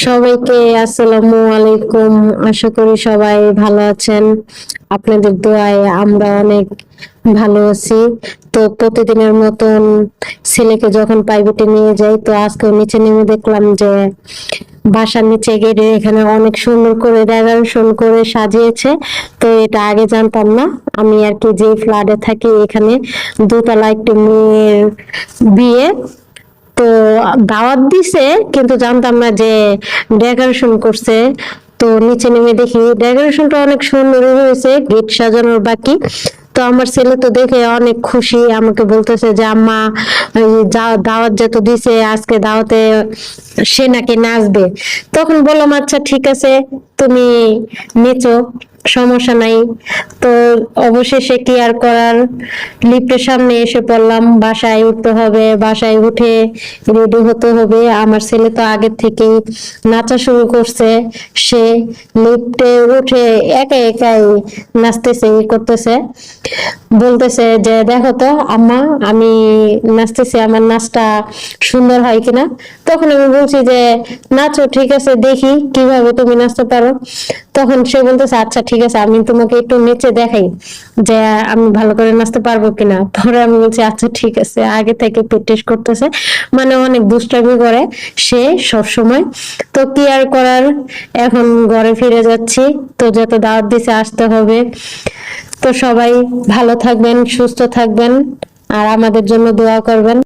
সবাইকে আসসালামু আলাইকুম। আশা করি সবাই ভালো আছেন। আপনাদের দোয়ায় আমরা অনেক ভালো আছি। তো প্রতিদিনের মতন ছেলেকে যখন প্রাইভেটে নিয়ে যাই, তো আজকে নিচে নেমে দেখলাম যে বাসার নিচে গেটে এখানে অনেক সুন্দর করে ডেকোরেশন করে সাজিয়েছে। তো এটা আগে জানতাম না। আমি আর কি যে ফ্ল্যাটে থাকি এখানে দোতলা একটি মেয়ের বিয়ে, তো দাওয়াত দিছে কিন্তু জানতাম না যে ডেকোরেশন করছে। তো নিচে নেমে দেখি ডেকোরেশনটা অনেক সুন্দর হয়েছে, গেট সাজানোর বাকি। তো আমার ছেলে তো দেখে অনেক খুশি, আমাকে বলতেছে যে আম্মা এই দাওয়াত যত দিছে আজকে দাওয়াতে সে নাকি নাচবে। তখন বললাম আচ্ছা ঠিক আছে, তুমি নেচো, সমস্যা নাই। তো অবশেষে কি আর করার, লিফটের সামনে এসে পড়লাম। বাসায় উঠতে হবে, বাসায় উঠে রেডি হতে হবে। আমার ছেলে তো আগের থেকেই নাচা শুরু করছে। সে লিফটে উঠে একা একাই নাচতেছে, করতেছে, বলতেছে যে দেখো তো আম্মা, আমি নাচতেছি, আমার নাচটা সুন্দর হয় কিনা। তখন আমি বলছি যে নাচো, ঠিক আছে, দেখি কিভাবে তুমি নাচতে পারো। তখন সে বলতেছে আচ্ছা ঠিক আছে, আমি তোমাকে একটু নেচে দেখাই যে আমি ভালো করে নাচতে পারবো কিনা। পরে আমি বলছি আচ্ছা ঠিক আছে, আগে থেকে প্র্যাকটিস করতেছে, মানে অনেক দুষ্টামি করে সে সব সময়। তো কি আর করার, এখন ঘরে ফিরে যাচ্ছি। তো যত দাওয়াত দিছে আসতে হবে। তো সবাই ভালো থাকবেন, সুস্থ থাকবেন, আর আমাদের জন্য দোয়া করবেন।